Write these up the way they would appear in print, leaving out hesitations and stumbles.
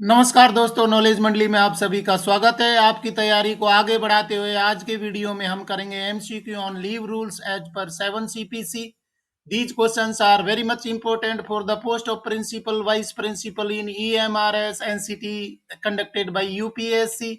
नमस्कार दोस्तों, नॉलेज मंडली में आप सभी का स्वागत है। आपकी तैयारी को आगे बढ़ाते हुए आज के वीडियो में हम करेंगे MCQ on leave rules as per 7 CPC. These questions are very much important for the post of principal vice principal in EMRS NCT conducted by UPSC,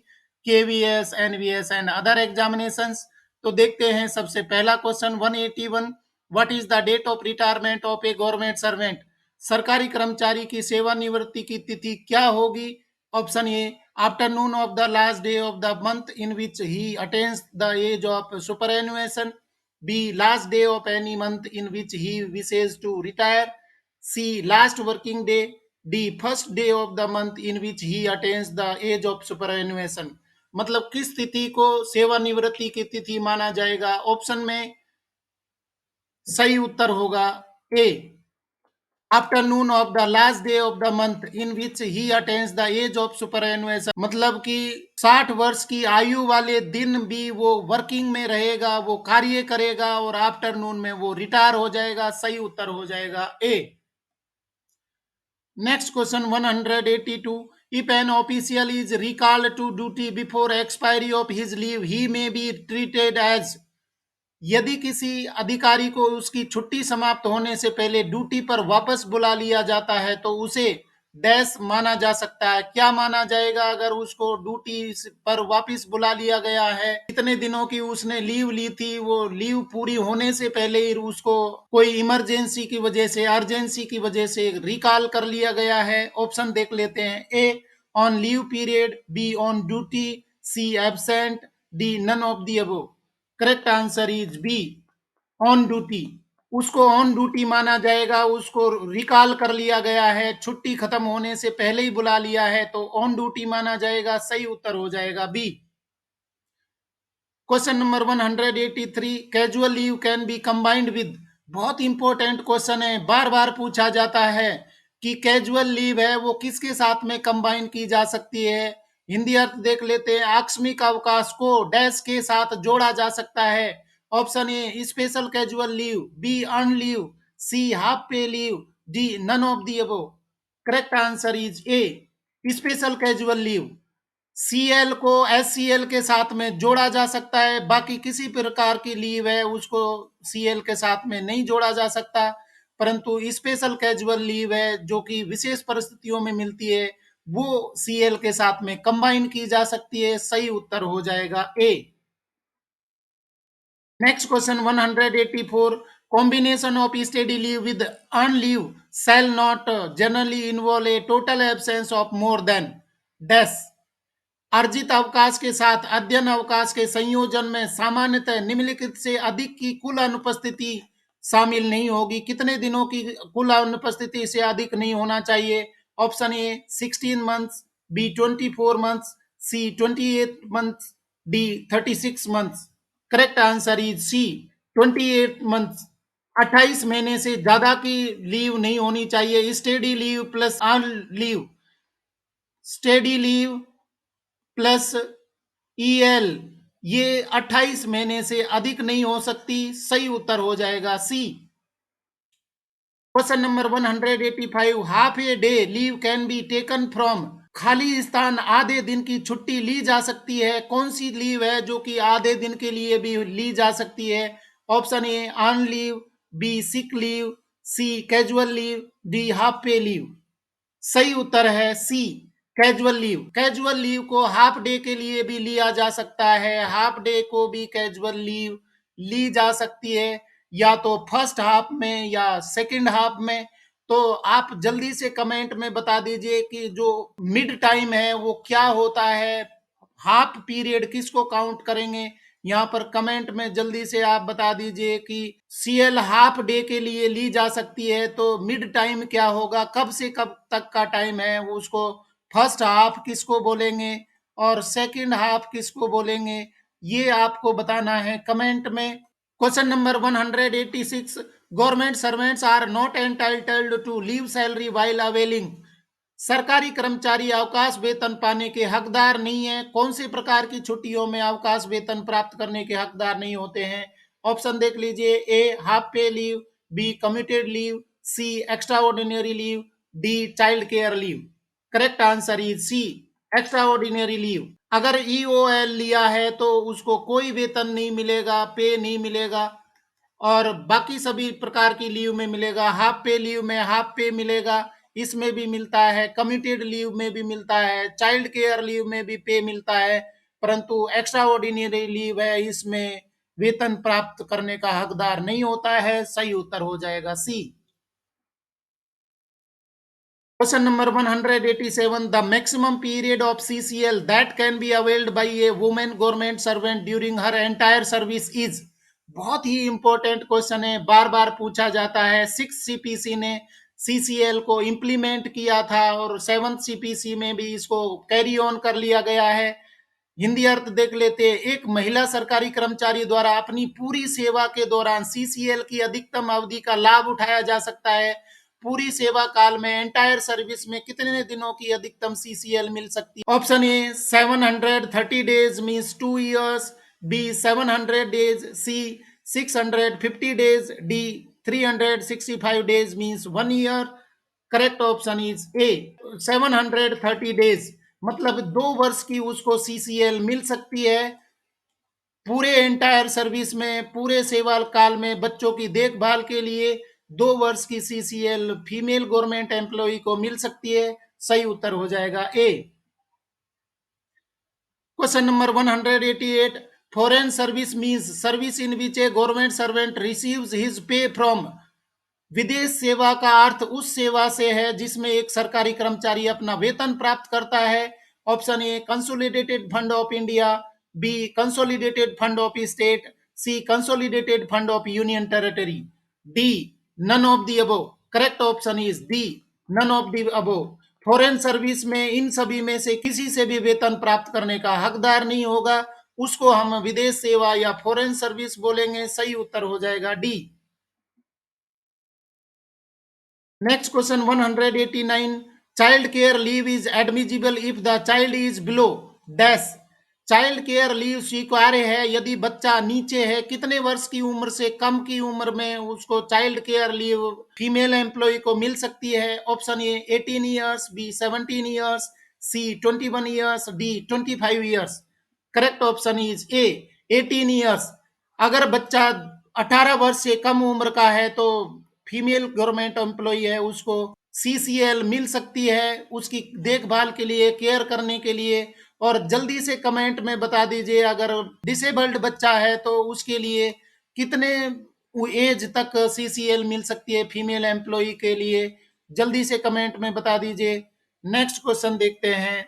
KVS, NVS and other examinations. तो देखते हैं सबसे पहला question 181। What is the date of retirement of a government servant? सरकारी कर्मचारी की सेवानिवृत्ति की तिथि क्या होगी? Option A, afternoon of the last day of the month in which he attains the age of superannuation. B, last day of any month in which he wishes to retire. C, last working day. D, first day of the month in which he attains the age of superannuation. मतलब किस तिथि को सेवानिवृत्ति की तिथि माना जाएगा? Option में सही उत्तर होगा A, afternoon of the last day of the month in which he attains the age of superannuation. मतलब कि 60 वर्ष की आयु वाले दिन भी वो वर्किंग में रहेगा, वो कार्य करेगा और आफ्टरनून में वो रिटायर हो जाएगा। सही उत्तर हो जाएगा A. Next question 182। If an official is recalled to duty before expiry of his leave he may be treated as. यदि किसी अधिकारी को उसकी छुट्टी समाप्त होने से पहले ड्यूटी पर वापस बुला लिया जाता है तो उसे डैश माना जा सकता है। क्या माना जाएगा अगर उसको ड्यूटी पर वापस बुला लिया गया है? कितने दिनों की उसने लीव ली थी, वो लीव पूरी होने से पहले ही उसको कोई इमरजेंसी की वजह से, अर्जेंसी की वजह से रिकॉल कर लिया गया है। ऑप्शन देख लेते हैं। A, on leave period. B, on duty. C, absent. D, none of the above. Correct answer is B, on duty. उसको ऑन ड्यूटी माना जाएगा, उसको रिकॉल कर लिया गया है, छुट्टी खत्म होने से पहले ही बुला लिया है तो ऑन ड्यूटी माना जाएगा। सही उत्तर हो जाएगा B. Question number 183। Casual leave can be combined with. बहुत इंपॉर्टेंट क्वेश्चन है, बार बार पूछा जाता है कि कैजुअल लीव है वो किसके साथ में कंबाइन की जा सकती है। हिंदी अर्थ देख लेते हैं। आकस्मिक अवकाश को डैश के साथ जोड़ा जा सकता है। Option A, special casual leave. B, earn leave. C, half pay leave. D, none of the above. Correct answer is A, special casual leave. CL को एससीएल के साथ में जोड़ा जा सकता है, बाकी किसी प्रकार की लीव है उसको सीएल के साथ में नहीं जोड़ा जा सकता। परंतु स्पेशल कैजुअल लीव है जो कि विशेष परिस्थितियों में मिलती है, वो सीएल के साथ में कंबाइन की जा सकती है। सही उत्तर हो जाएगा A. Next question 184। Combination of study leave with earn leave shall not generally involve a total absence of more than dash. अर्जित अवकाश के साथ अध्ययन अवकाश के संयोजन में सामान्यतः निम्नलिखित से अधिक की कुल अनुपस्थिति शामिल नहीं होगी। कितने दिनों की कुल अनुपस्थिति से अधिक नहीं होना चाहिए? Option A, 16 months. B, 24 months. C, 28 months. D, 36 months. Correct answer is C, 28 months. 28 महीने से ज्यादा की लीव नहीं होनी चाहिए। Study leave plus earn leave, study leave plus EL, ये 28 महीने से अधिक नहीं हो सकती। सही उत्तर हो जाएगा C. Question number 185। Half a day leave can be taken from. खाली स्थान आधे दिन की छुट्टी ली जा सकती है। कौन सी लीव है जो कि आधे दिन के लिए भी ली जा सकती है? Option A, earn leave. B, sick leave. C, casual leave. D, half pay leave. सही उत्तर है C, casual leave. Casual leave को हाफ डे के लिए भी लिया जा सकता है, हाफ डे को भी कैजुअल लीव ली जा सकती है, या तो फर्स्ट हाफ में या सेकंड हाफ में। तो आप जल्दी से कमेंट में बता दीजिए कि जो मिड टाइम है वो क्या होता है, हाफ पीरियड किसको काउंट करेंगे। यहाँ पर कमेंट में जल्दी से आप बता दीजिए कि सीएल हाफ डे के लिए ली जा सकती है तो मिड टाइम क्या होगा, कब से कब तक का टाइम है वो, उसको फर्स्ट हाफ किसको बोलेंगे और सेकंड हाफ किसको बोलेंगे, ये आपको बताना है कमेंट में। Question number 186। Government servants are not entitled to leave salary while availing. सरकारी कर्मचारी अवकाश वेतन पाने के हकदार नहीं है। कौन से प्रकार की छुट्टियों में अवकाश वेतन प्राप्त करने के हकदार नहीं होते हैं? ऑप्शन देख लीजिए। A, half pay leave. B, commuted leave. C, extra ordinary leave. D, child care leave. Correct answer is C, extra ordinary leave. अगर ईओएल लिया है तो उसको कोई वेतन नहीं मिलेगा, पे नहीं मिलेगा, और बाकी सभी प्रकार की लीव में मिलेगा। हाफ पे लीव में हाफ पे मिलेगा, इसमें भी मिलता है। कम्यूटेड लीव में भी मिलता है, चाइल्ड केयर लीव में भी पे मिलता है, परंतु एक्स्ट्रा ऑर्डिनरी लीव है, इसमें वेतन प्राप्त करने का हकदार नहीं होता है। सही उत्तर हो जाएगा सी। Question number 187. The maximum period of CCL that can be availed by a woman government servant during her entire service is। बहुत ही इंपॉर्टेंट क्वेश्चन है, बार बार पूछा जाता है। 6 CPC ने CCL को इम्प्लीमेंट किया था और 7 CPC में भी इसको कैरी ऑन कर लिया गया है। हिंदी अर्थ देख लेते हैं। एक महिला सरकारी कर्मचारी द्वारा अपनी पूरी सेवा के दौरान सीसीएल की अधिकतम अवधि का लाभ उठाया जा सकता है। पूरी सेवा काल में, एंटायर सर्विस में कितने दिनों की अधिकतम सीसीएल मिल सकती है? Option A 730 days means 2 years, B 700 days, C 650 days, D 365 days means 1 year. Correct option is A 730 days, मतलब 2 वर्ष की उसको सीसीएल मिल सकती है। पूरे एंटायर सर्विस में, पूरे सेवा काल में बच्चों की देखभाल के लिए 2 वर्ष की सीसीएल फीमेल गवर्नमेंट एम्प्लॉय को मिल सकती है। सही उत्तर हो जाएगा A. Question number 188। Foreign service means service in which a government servant receives his pay from. विदेश सेवा का अर्थ उस सेवा से है जिसमें एक सरकारी कर्मचारी अपना वेतन प्राप्त करता है। Option A consolidated fund of India, B consolidated fund of state, C consolidated fund of union territory, D none of the above. Correct option is D none of the above. Foreign service में इन सभी में से किसी से भी वेतन प्राप्त करने का हकदार नहीं होगा, उसको हम विदेश सेवा या फॉरेन सर्विस बोलेंगे। सही उत्तर हो जाएगा D. Next question 189. Child care leave is admissible if the child is below dash। Child care leave स्वीकार्य है यदि बच्चा नीचे है कितने वर्ष की उम्र से कम की उम्र में उसको child care leave female employee को मिल सकती है। Option A 18 years, B 17 years, C 21 years, D 25 years. Correct option is A 18 years. अगर बच्चा 18 वर्ष से कम उम्र का है तो फीमेल गवर्नमेंट एम्प्लॉय है, उसको सीसीएल मिल सकती है उसकी देखभाल के लिए, केयर करने के लिए। और जल्दी से कमेंट में बता दीजिए अगर डिसेबल्ड बच्चा है तो उसके लिए कितने एज तक सीसीएल मिल सकती है फीमेल एम्प्लॉय के लिए। जल्दी से कमेंट में बता दीजिए। नेक्स्ट क्वेश्चन देखते हैं।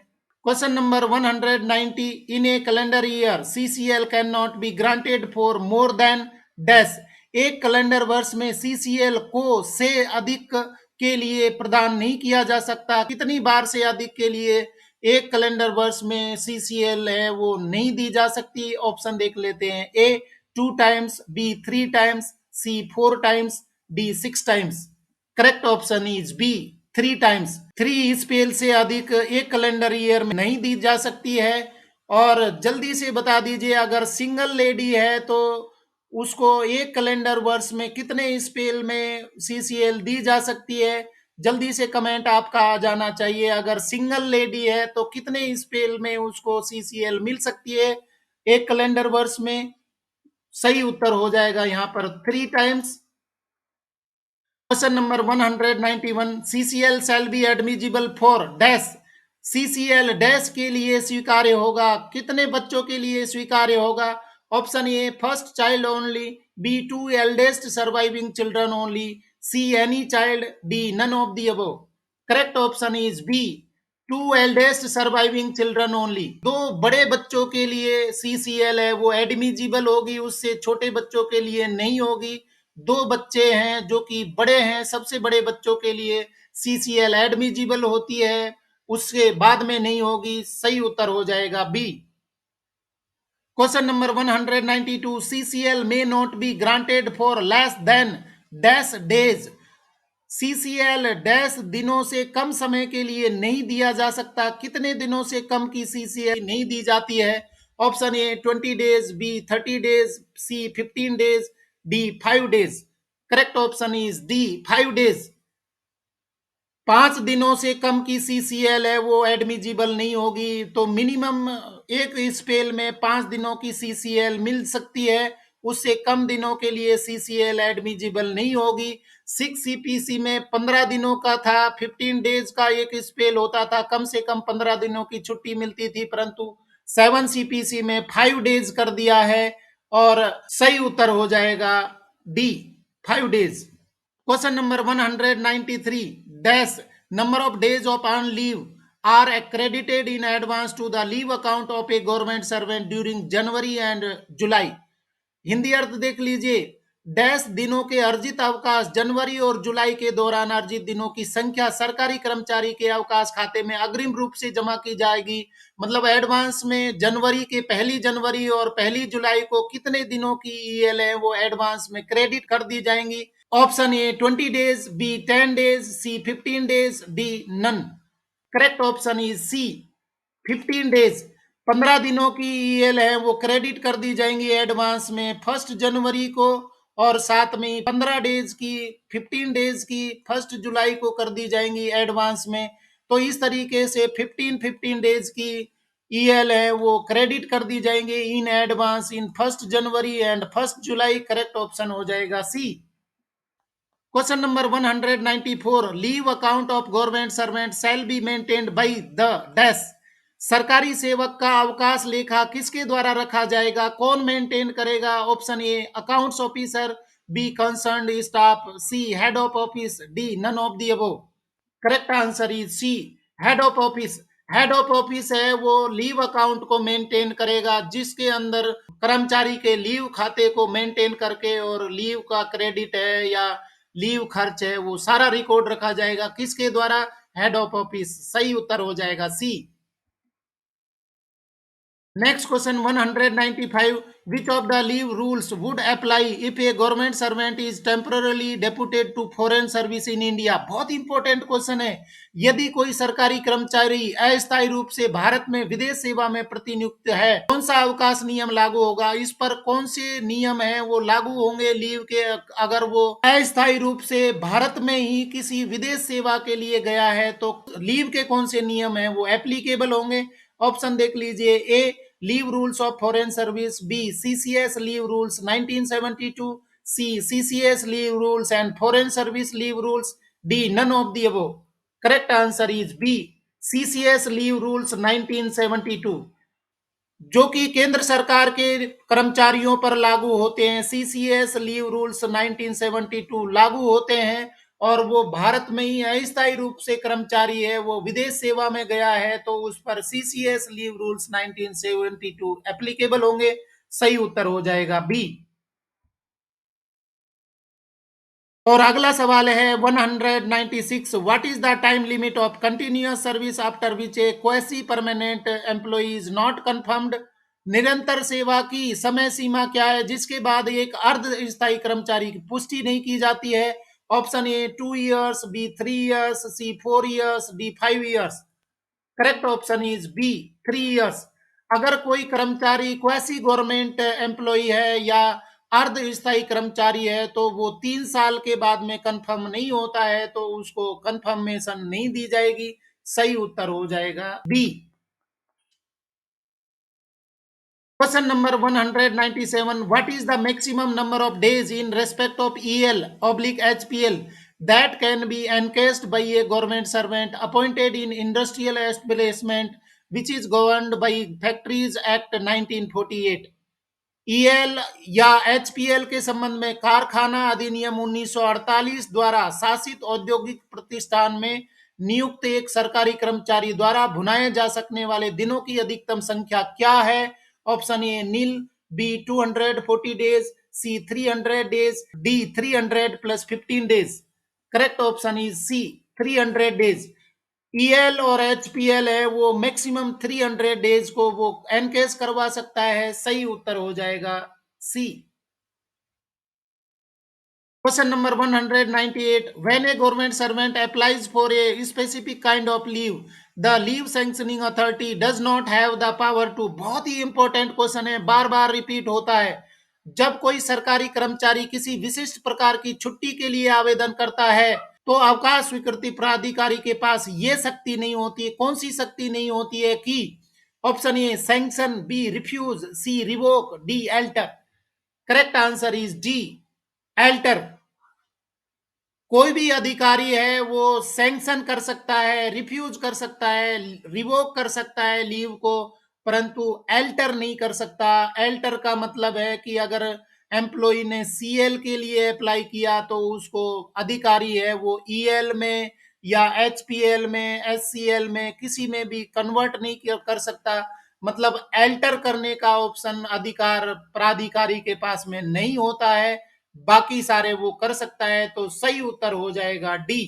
Question number 190। In A calendar year CCL can not be granted for more than dash. एक कैलेंडर वर्ष में सीसीएल को से अधिक के लिए प्रदान नहीं किया जा सकता। कितनी बार से अधिक के लिए एक कैलेंडर वर्ष में सीसीएल है वो नहीं दी जा सकती। ऑप्शन देख लेते हैं। A 2 times, B 3 times, C 4 times, D 6 times. Correct option is B 3 times. 3 spell से अधिक एक कैलेंडर ईयर में नहीं दी जा सकती है। और जल्दी से बता दीजिए अगर सिंगल लेडी है तो उसको एक कैलेंडर वर्ष में कितने स्पेल में सीसीएल दी जा सकती है। जल्दी से कमेंट आपका आ जाना चाहिए। अगर सिंगल लेडी है तो कितने स्पेल में उसको सीसीएल मिल सकती है एक कैलेंडर वर्ष में। सही उत्तर हो जाएगा यहाँ पर 3 times. Question number 191। CCL shall be admissible for dash. CCL dash के लिए स्वीकार्य होगा, कितने बच्चों के लिए स्वीकार्य होगा। Option A first child only, B 2 eldest surviving children only, C any child, D none of the above. Correct option is B 2 eldest surviving children only. 2 बड़े बच्चों के लिए सीसीएल है वो एडमिजिबल होगी, उससे छोटे बच्चों के लिए नहीं होगी। 2 बच्चे हैं जो कि बड़े हैं, सबसे बड़े बच्चों के लिए सीसीएल एडमिजिबल होती है, उसके बाद में नहीं होगी। सही उत्तर हो जाएगा B. Question number 192। CCL may not be granted for less than dash days. CCL dash दिनों से कम समय के लिए नहीं दिया जा सकता, कितने दिनों से कम की सीसीएल नहीं दी जाती है। Option A 20 days, B 30 days, C 15 days, D 5 days. Correct option is D 5 days. 5 दिनों से कम की सीसीएल है वो एडमिजिबल नहीं होगी, तो मिनिमम एक स्पेल में 5 दिनों की सीसीएल मिल सकती है, उससे कम दिनों के लिए सीसीएल एडमिजिबल नहीं होगी। 6 सीपीसी में 15 दिनों का था, 15 डेज का एक स्पेल होता था, कम से कम 15 दिनों की छुट्टी मिलती थी, परंतु 7 सीपीसी में 5 डेज कर दिया है और सही उत्तर हो जाएगा D, 5 days. Question number 193. Dash number of days of earned leave are accredited in advance to the leave account of a government servant during January and July. Hindi अर्थ देख लीजिए। डैश दिनों के अर्जित अवकाश जनवरी और जुलाई के दौरान अर्जित दिनों की संख्या सरकारी कर्मचारी के अवकाश खाते में अग्रिम रूप से जमा की जाएगी। मतलब एडवांस में जनवरी के पहली जनवरी और पहली जुलाई को कितने दिनों की ईएल है वो एडवांस में क्रेडिट कर दी जाएंगी। Option A 20 days, B 10 days, C 15 days, D none. Correct option is C 15 days. 15 दिनों की ईएल है वो क्रेडिट कर दी जाएंगी एडवांस में 1 जनवरी को, और साथ में 15 डेज की 15 डेज की 1 जुलाई को कर दी जाएंगी एडवांस में। तो इस तरीके से 15 डेज की ईएल है वो क्रेडिट कर दी जाएंगे in advance in 1 January and 1 July. Correct option हो जाएगा C. Question number 194. Leave account of government servant shall be maintained by the dash. सरकारी सेवक का अवकाश लेखा किसके द्वारा रखा जाएगा, कौन मेंटेन करेगा। Option A accounts officer, B concerned staff, C head of office, D none of the above. Correct answer is C head of office. Head of office है वो लीव अकाउंट को मेंटेन करेगा, जिसके अंदर कर्मचारी के लीव खाते को मेंटेन करके और लीव का क्रेडिट है या लीव खर्च है वो सारा रिकॉर्ड रखा जाएगा किसके द्वारा, हेड ऑफ ऑफिस। सही उत्तर हो जाएगा सी। Next question 195. Which of the leave rules would apply if a government servant is temporarily deputed to foreign service in India? बहुत इंपॉर्टेंट क्वेश्चन है। यदि कोई सरकारी कर्मचारी अस्थायी रूप से भारत में विदेश सेवा में प्रतिनियुक्त है, कौन सा अवकाश नियम लागू होगा, इस पर कौन से नियम है वो लागू होंगे लीव के। अगर वो अस्थायी रूप से भारत में ही किसी विदेश सेवा के लिए गया है तो लीव के कौन से नियम है वो एप्लीकेबल होंगे। ऑप्शन देख लीजिए। A leave rules of foreign service, B CCS leave rules 1972, C CCS leave rules and foreign service leave rules, D none of the above. Correct answer is B CCS leave rules 1972, जो कि केंद्र सरकार के कर्मचारियों पर लागू होते हैं। सीसीएस लीव रूल्स 1972 लागू होते हैं और वो भारत में ही अस्थायी रूप से कर्मचारी है, वो विदेश सेवा में गया है तो उस पर सीसीएस लीव रूल्स 1972 एप्लीकेबल होंगे। सही उत्तर हो जाएगा बी। और अगला सवाल है 196. What is the time limit of continuous service after which A quasi permanent employee is not confirmed. निरंतर सेवा की समय सीमा क्या है जिसके बाद एक अर्ध स्थायी कर्मचारी की पुष्टि नहीं की जाती है। Option A 2 years, B 3 years, C 4 years, D 5 years। Correct option is B 3 years। अगर कोई कर्मचारी क्वेसी गवर्नमेंट एम्प्लॉई है या अर्ध स्थायी कर्मचारी है तो वो 3 साल के बाद में कंफर्म नहीं होता है तो उसको कंफर्मेशन नहीं दी जाएगी। सही उत्तर हो जाएगा B. Question number 197. What is the maximum number of days in respect of EL oblique HPL that can be encased by a government servant appointed in industrial establishment which is governed by Factories Act 1948। EL या HPL के संबंध में कारखाना अधिनियम 1948 द्वारा शासित औद्योगिक प्रतिष्ठान में नियुक्त एक सरकारी कर्मचारी द्वारा भुनाए जा सकने वाले दिनों की अधिकतम संख्या क्या है। Option A nil, B 240 days, C 300 days, D 300 plus 15 days. Correct option is C 300 days. EL और एचपीएल है वो मैक्सिमम 300 डेज को वो एनकेस करवा सकता है। सही उत्तर हो जाएगा C. Question number 198. When a government servant applies for a specific kind of leave the leave sanctioning authority does not have the power to. बहुत ही इंपॉर्टेंट क्वेश्चन है, बार बार रिपीट होता है। जब कोई सरकारी कर्मचारी किसी विशिष्ट प्रकार की छुट्टी के लिए आवेदन करता है तो अवकाश स्वीकृति प्राधिकारी के पास ये शक्ति नहीं होती है। कौन सी शक्ति नहीं होती है? कि option A sanction, B refuse, C revoke, D alter. Correct answer is D alter. कोई भी अधिकारी है वो सैंक्शन कर सकता है, रिफ्यूज कर सकता है, रिवोक कर सकता है लीव को, परंतु एल्टर नहीं कर सकता। एल्टर का मतलब है कि अगर एम्प्लॉय ने सीएल के लिए अप्लाई किया तो उसको अधिकारी है वो ईएल में या एचपीएल में, एससीएल में, किसी में भी कन्वर्ट नहीं कर सकता। मतलब एल्टर करने का ऑप्शन अधिकार प्राधिकारी के पास में नहीं होता है, बाकी सारे वो कर सकता है। तो सही उत्तर हो जाएगा D.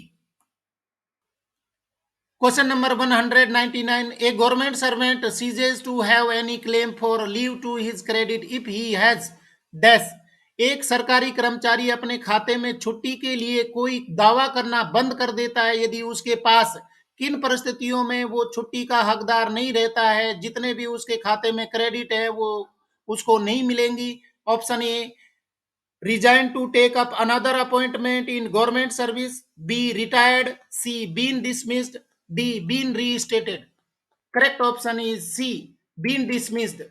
Question number 199, a government servant ceases to have any claim for leave to his credit if he has dash. एक सरकारी कर्मचारी अपने खाते में छुट्टी के लिए कोई दावा करना बंद कर देता है यदि उसके पास किन परिस्थितियों में वो छुट्टी का हकदार नहीं रहता है, जितने भी उसके खाते में क्रेडिट है वो उसको नहीं मिलेंगी। Option A resign to take up another appointment in government service, B retired, C been dismissed, D been reinstated। Correct option is C been dismissed.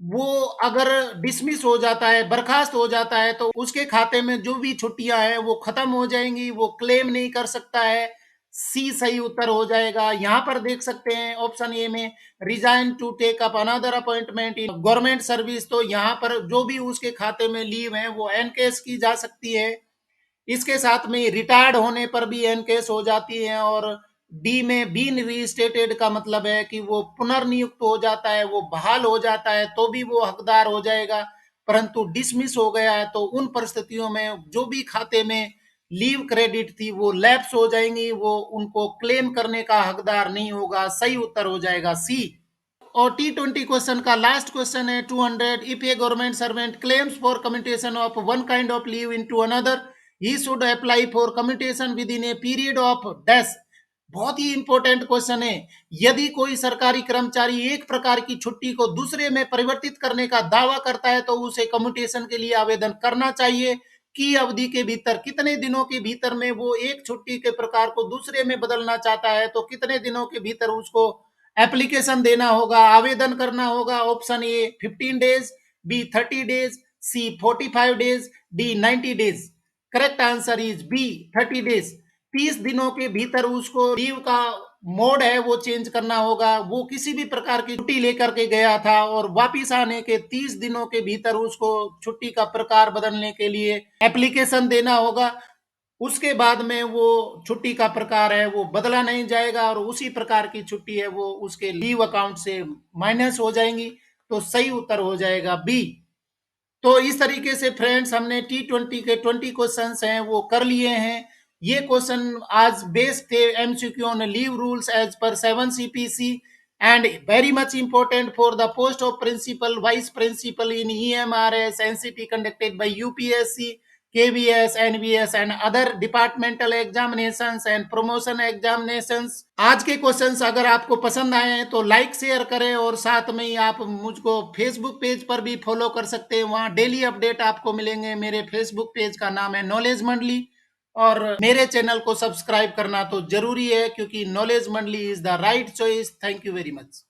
वो अगर डिसमिस हो जाता है, बर्खास्त हो जाता है, तो उसके खाते में जो भी छुट्टियां हैं वो खत्म हो जाएंगी, वो क्लेम नहीं कर सकता है। सी सही उत्तर हो जाएगा। यहां पर देख सकते हैं ऑप्शन ए में resign to take up another appointment in government service, तो यहां पर जो भी उसके खाते में लीव है वो एनकेस की जा सकती है। इसके साथ में रिटायर्ड होने पर भी एनकेस हो जाती है। और डी में बीन रीस्टेटेड का मतलब है कि वो पुनर्नियुक्त हो जाता है, वो बहाल हो जाता है, तो भी वो हकदार हो जाएगा। परंतु डिसमिस हो गया है तो उन परिस्थितियों में जो भी खाते में लीव क्रेडिट थी वो लैप्स हो जाएंगी, वो उनको क्लेम करने का हकदार नहीं होगा। सही उत्तर हो जाएगा सी। और T20 क्वेश्चन का लास्ट क्वेश्चन है 200, if A government servant claims for commutation of one kind of leave into another, he should apply for commutation with in a period of dash. बहुत ही इंपॉर्टेंट क्वेश्चन है। यदि कोई सरकारी कर्मचारी एक प्रकार की छुट्टी को दूसरे में परिवर्तित करने का दावा करता है तो उसे कम्यूटेशन के लिए आवेदन करना चाहिए। की अवधि के भीतर, कितने दिनों के भीतर में वो एक छुट्टी के प्रकार को दूसरे में बदलना चाहता है, तो कितने दिनों के भीतर उसको एप्लीकेशन देना होगा, आवेदन करना होगा। Option A 15 days, B 30 days, C 45 days, D 90 days. Correct answer is B 30 days. 30 दिनों के भीतर उसको लीव का मोड है वो चेंज करना होगा। वो किसी भी प्रकार की छुट्टी लेकर के गया था और वापिस आने के 30 दिनों के भीतर उसको छुट्टी का प्रकार बदलने के लिए एप्लीकेशन देना होगा। उसके बाद में वो छुट्टी का प्रकार है वो बदला नहीं जाएगा और उसी प्रकार की छुट्टी है वो उसके लीव अकाउंट से माइनस हो जाएंगी। तो सही उत्तर हो जाएगा बी। तो इस तरीके से फ्रेंड्स हमने T20 के 20 क्वेश्चन हैं वो कर लिए हैं। ये क्वेश्चन आज बेस्ड थे MCQ on leave rules as per 7 CPC and very much important for the post of principal, vice principal in EMRS NCT conducted by UPSC, KVS, NVS and other departmental examinations and promotion examinations। आज के questions अगर आपको पसंद आए हैं तो like share करें और साथ में ही आप मुझको फेसबुक पेज पर भी फॉलो कर सकते हैं। वहाँ डेली अपडेट आपको मिलेंगे। मेरे फेसबुक पेज का नाम है नॉलेज मंडली और मेरे चैनल को सब्सक्राइब करना तो जरूरी है क्योंकि नॉलेज मंडली is the right choice. Thank you very much.